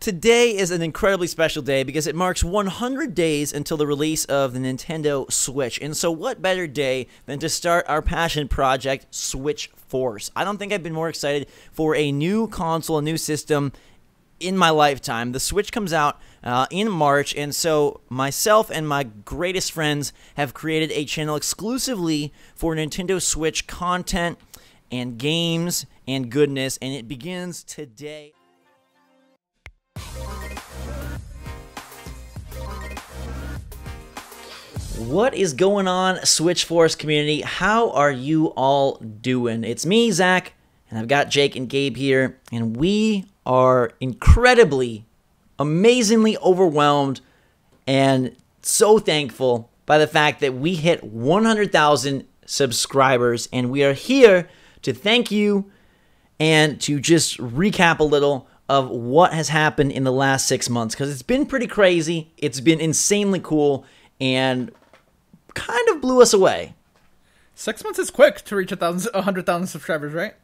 Today is an incredibly special day because it marks 100 days until the release of the Nintendo Switch. And so what better day than to start our passion project, SwitchForce. I don't think I've been more excited for a new console, a new system in my lifetime. The Switch comes out in March, and so myself and my greatest friends have created a channel exclusively for Nintendo Switch content and games and goodness, and it begins today. What is going on, SwitchForce community? How are you all doing? It's me, Zach, and I've got Jake and Gabe here, and we are incredibly, amazingly overwhelmed and so thankful by the fact that we hit 100,000 subscribers, and we are here to thank you and to just recap a little of what has happened in the last 6 months, because it's been pretty crazy. It's been insanely cool and kind of blew us away. 6 months is quick to reach 100,000 subscribers, right?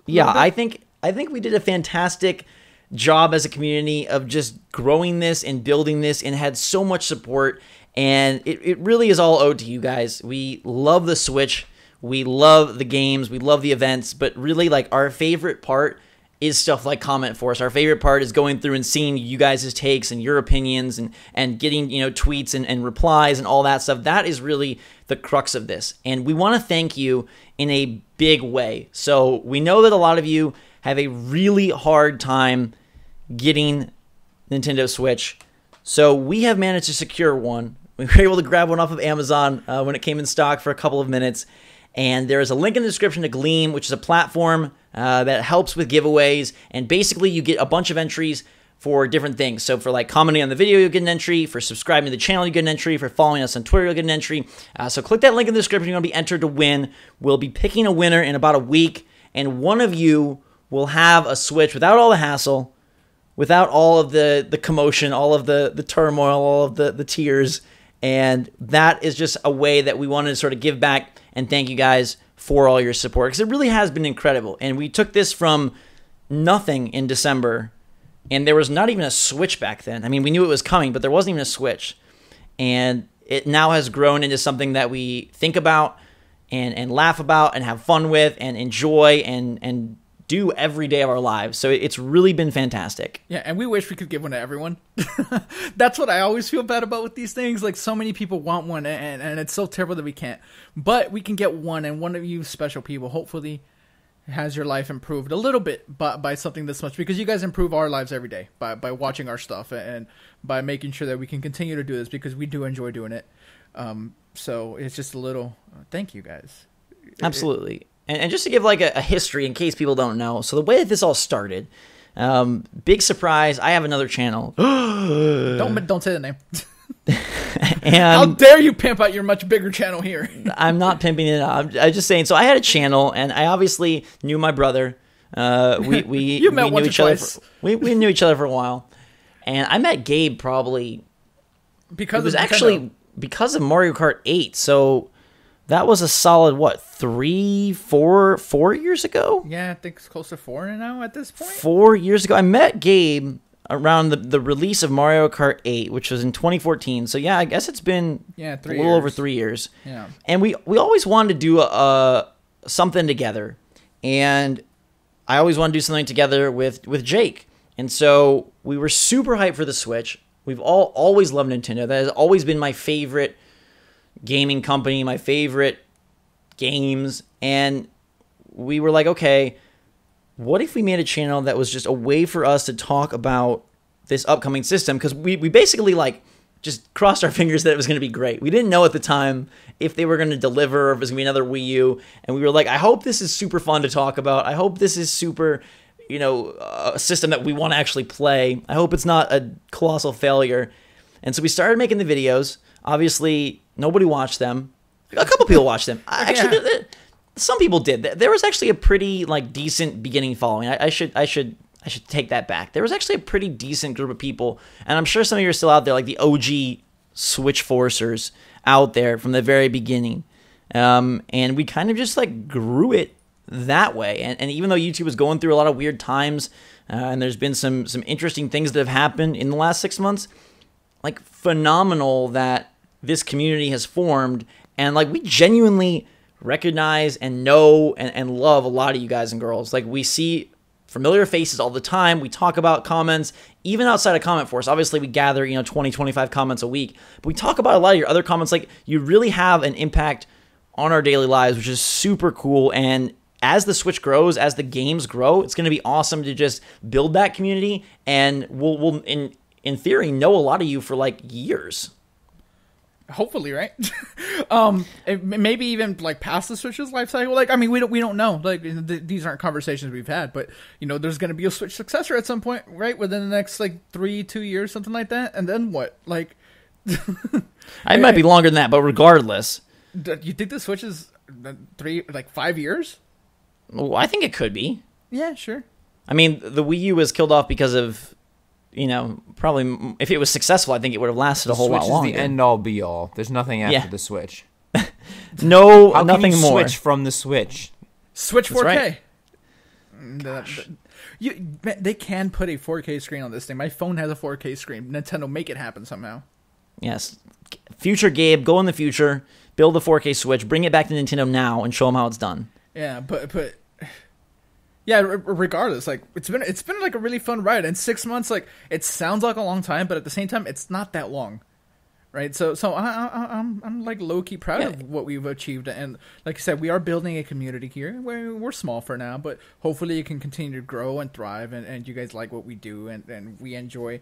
Yeah, I think we did a fantastic job as a community of just growing this and building this, and had so much support, and it really is all owed to you guys. We love the Switch, we love the games, we love the events, but really, like, our favorite part is stuff like Comment Force. Our favorite part is going through and seeing you guys' takes and your opinions and getting, tweets and replies and all that stuff. That is really the crux of this. And we want to thank you in a big way. So we know that a lot of you have a really hard time getting Nintendo Switch. So we have managed to secure one. We were able to grab one off of Amazon when it came in stock for a couple of minutes. And there is a link in the description to Gleam, which is a platform that helps with giveaways. And basically, you get a bunch of entries for different things. So for like commenting on the video, you'll get an entry. For subscribing to the channel, you get an entry. For following us on Twitter, you'll get an entry. So click that link in the description. You're going to be entered to win. We'll be picking a winner in about a week. And one of you will have a Switch without all the hassle, without all of the commotion, all of the turmoil, all of the tears. And that is just a way that we wanted to sort of give back and thank you guys for all your support, because it really has been incredible. And we took this from nothing in December, and there was not even a Switch back then. I mean, we knew it was coming, but there wasn't even a Switch. And it now has grown into something that we think about and laugh about and have fun with and enjoy and do every day of our lives. So it's really been fantastic. Yeah, and we wish we could give one to everyone. That's what I always feel bad about with these things. Like, so many people want one, and it's so terrible that we can't. But we can get one, and one of you special people hopefully has your life improved a little bit by something this much, because you guys improve our lives every day by watching our stuff and by making sure that we can continue to do this, because we do enjoy doing it. So it's just a little thank you, guys. Absolutely. And just to give like a history in case people don't know. So the way that this all started, big surprise, I have another channel. Don't say the name. And how dare you pimp out your much bigger channel here? I'm not pimping it out. I'm just saying. So I had a channel, and I obviously knew my brother. We you met we once knew or each other. twice. We knew each other for a while, and I met Gabe probably because of Mario Kart 8. So that was a solid, what, 4 years ago? Yeah, I think it's close to 4 now at this point. 4 years ago. I met Gabe around the release of Mario Kart 8, which was in 2014. So yeah, I guess it's been a little over 3 years. Yeah. And we always wanted to do something together. And I always wanted to do something together with Jake. And so we were super hyped for the Switch. We've always loved Nintendo. That has always been my favorite gaming company, my favorite games. And we were like, okay, what if we made a channel that was just a way for us to talk about this upcoming system? Because we basically like just crossed our fingers that it was going to be great. We didn't know at the time if they were going to deliver, or if it was going to be another Wii U. And we were like, I hope this is super fun to talk about. I hope this is super, a system that we want to actually play. I hope it's not a colossal failure. And so we started making the videos. Obviously, nobody watched them. A couple people watched them. Actually, some people did. There was actually a pretty decent beginning following. I should take that back. There was actually a pretty decent group of people, and I'm sure some of you are still out there, like the OG SwitchForcers out there from the very beginning. And we kind of just grew it that way. And even though YouTube is going through a lot of weird times, and there's been some interesting things that have happened in the last 6 months, like phenomenal that this community has formed. And like we genuinely recognize and know and love a lot of you guys and girls. Like we see familiar faces all the time. We talk about comments, even outside of Comment Force. Obviously, we gather, 20, 25 comments a week. But we talk about a lot of your other comments. Like, you really have an impact on our daily lives, which is super cool. And as the Switch grows, as the games grow, it's going to be awesome to just build that community. And we'll in theory, know a lot of you for, like, years. Hopefully, right? Maybe even like past the Switch's life cycle. Like, I mean, we don't know. Like, these aren't conversations we've had, but there's going to be a Switch successor at some point, right? Within the next like 2 years, something like that. And then what? Like, it might be longer than that, but regardless, you think the Switch is 5 years? Well, I think it could be. Yeah, sure. I mean, the Wii U was killed off because of, probably if it was successful, I think it would have lasted a whole lot longer. Switch is the end-all, be-all. There's nothing after the Switch. No, How nothing can you more. switch from the Switch? Switch 4K. Right. They can put a 4K screen on this thing. My phone has a 4K screen. Nintendo, make it happen somehow. Yes. Future Gabe, go in the future, build a 4K Switch, bring it back to Nintendo now, and show them how it's done. Yeah, but yeah, regardless, like it's been like a really fun ride. And 6 months, like it sounds like a long time, but at the same time, it's not that long, right? So I'm like low key proud of what we've achieved. And like I said, we are building a community here. We're small for now, but hopefully it can continue to grow and thrive. And you guys like what we do, and we enjoy,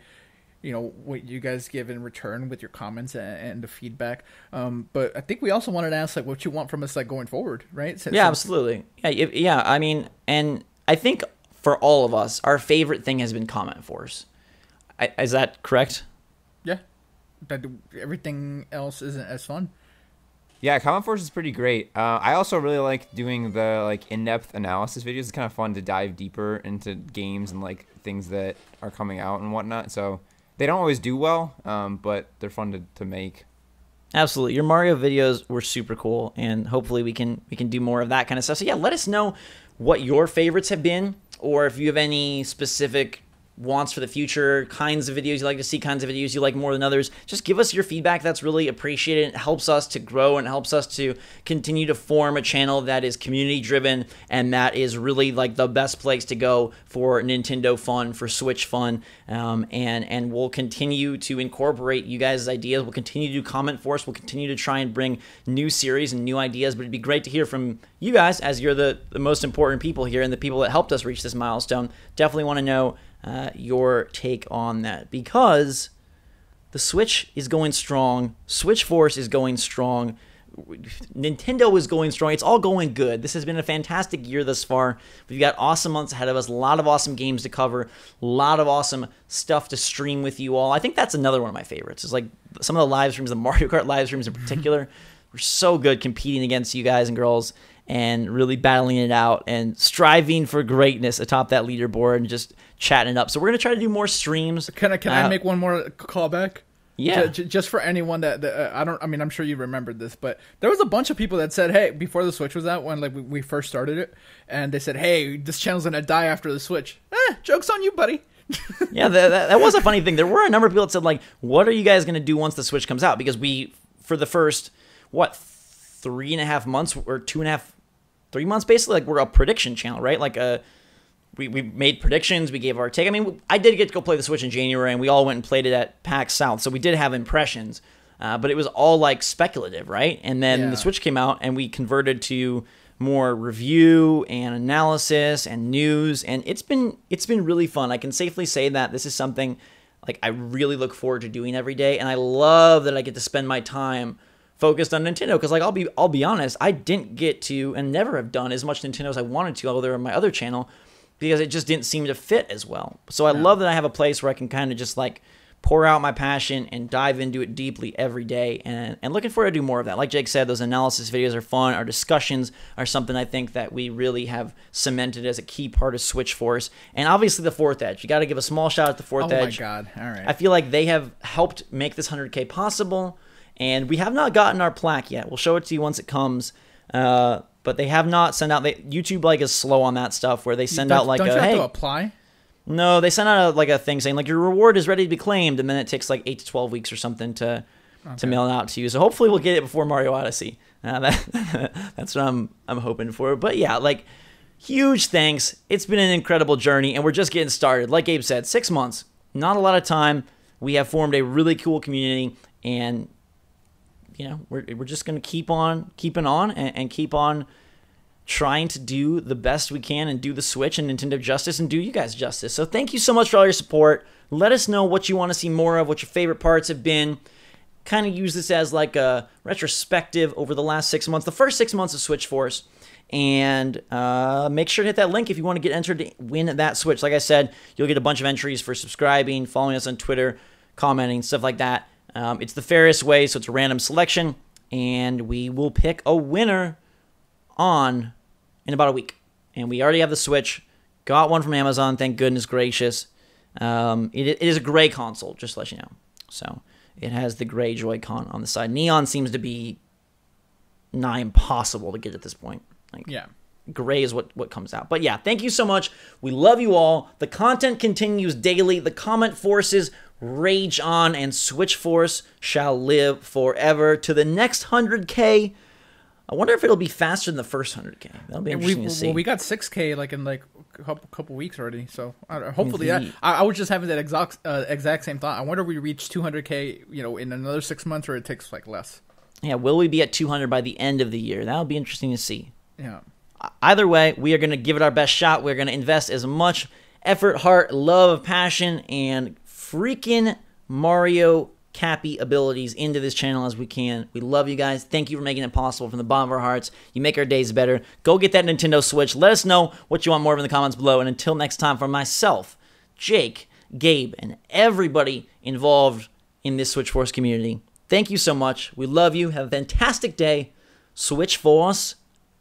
what you guys give in return with your comments and the feedback. But I think we also wanted to ask like what you want from us like going forward, right? Yeah, absolutely. Yeah. I mean, and I think for all of us, our favorite thing has been Comment Force. Is that correct? Yeah. That everything else isn't as fun. Yeah, Comment Force is pretty great. I also really like doing the like in-depth analysis videos. It's kind of fun to dive deeper into games and like things that are coming out and whatnot. So they don't always do well, but they're fun to make. Absolutely. Your Mario videos were super cool, and hopefully we can do more of that kind of stuff. So yeah, let us know what your favorites have been, or if you have any specific wants for the future, kinds of videos you like to see, kinds of videos you like more than others. Just give us your feedback. That's really appreciated. It helps us to grow and helps us to continue to form a channel that is community driven, and that is really like the best place to go for Nintendo fun, for Switch fun. And we'll continue to incorporate you guys' ideas. We'll continue to do Comment Force. We'll continue to try and bring new series and new ideas, but it'd be great to hear from you guys, as you're the most important people here and the people that helped us reach this milestone. Definitely want to know your take on that, because the Switch is going strong. SwitchForce is going strong. Nintendo is going strong. It's all going good. This has been a fantastic year thus far. We've got awesome months ahead of us. A lot of awesome games to cover. A lot of awesome stuff to stream with you all. I think that's another one of my favorites. Is like some of the live streams, the Mario Kart live streams in particular. We're so good competing against you guys and girls and really battling it out and striving for greatness atop that leaderboard and just chatting it up. So we're going to try to do more streams. Can I make one more callback? Yeah. Just for anyone that I'm sure you remembered this, but there was a bunch of people that said, hey, before the Switch was out, when like we first started it, and they said, hey, this channel's going to die after the Switch. Joke's on you, buddy. Yeah, that was a funny thing. There were a number of people that said, like, what are you guys going to do once the Switch comes out? Because we, for the first, 3.5 months or 3 months, basically, like, we're a prediction channel, right? Like, we made predictions, we gave our take. I mean, I did get to go play the Switch in January, and we all went and played it at PAX South, so we did have impressions, but it was all, like, speculative, right? And then the Switch came out, and we converted to more review and analysis and news, and it's been really fun. I can safely say that this is something, like, I really look forward to doing every day, and I love that I get to spend my time focused on Nintendo, because like I'll be honest, I didn't get to and never have done as much Nintendo as I wanted to over on my other channel, because it just didn't seem to fit as well. So I love that I have a place where I can kind of just like pour out my passion and dive into it deeply every day, and looking forward to do more of that. Like Jake said, those analysis videos are fun. Our discussions are something I think that we really have cemented as a key part of SwitchForce. And obviously the Fourth Edge. You got to give a small shout out to Fourth Edge. Oh my God. All right. I feel like they have helped make this 100K possible. And we have not gotten our plaque yet. We'll show it to you once it comes. but they have not sent out. YouTube like is slow on that stuff where they send out like don't you have hey, to apply? No, they sent out a thing saying like your reward is ready to be claimed, and then it takes like 8 to 12 weeks or something to mail it out to you. So hopefully we'll get it before Mario Odyssey. That's what I'm hoping for. But yeah, like huge thanks. It's been an incredible journey, and we're just getting started. Like Gabe said, 6 months, not a lot of time. We have formed a really cool community, and you know we're just gonna keep on keeping on and keep on trying to do the best we can and do the Switch and Nintendo justice and do you guys justice. So thank you so much for all your support. Let us know what you want to see more of, what your favorite parts have been. Kind of use this as like a retrospective over the last 6 months, the first 6 months of SwitchForce. And make sure to hit that link if you want to get entered to win that Switch. Like I said, you'll get a bunch of entries for subscribing, following us on Twitter, commenting, stuff like that. It's the fairest way, so it's a random selection. And we will pick a winner in about a week. And we already have the Switch. Got one from Amazon, thank goodness gracious. It is a gray console, just to let you know. So it has the gray Joy-Con on the side. Neon seems to be nigh impossible to get at this point. Like, yeah. Gray is what comes out. But yeah, thank you so much. We love you all. The content continues daily. The comment forces rage on, and SwitchForce shall live forever to the next 100K. I wonder if it'll be faster than the first 100K. That'll be interesting to see. Well, we got 6K like in like a couple weeks already. So hopefully, I was just having that exact same thought. I wonder if we reach 200K, in another 6 months, or it takes like less. Yeah, will we be at 200 by the end of the year? That'll be interesting to see. Yeah. Either way, we are going to give it our best shot. We're going to invest as much effort, heart, love, passion, and freaking Mario Cappy abilities into this channel as we can. We love you guys. Thank you for making it possible from the bottom of our hearts. You make our days better. Go get that Nintendo Switch. Let us know what you want more of in the comments below. And until next time, for myself, Jake, Gabe, and everybody involved in this SwitchForce community, thank you so much. We love you. Have a fantastic day. SwitchForce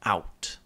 out.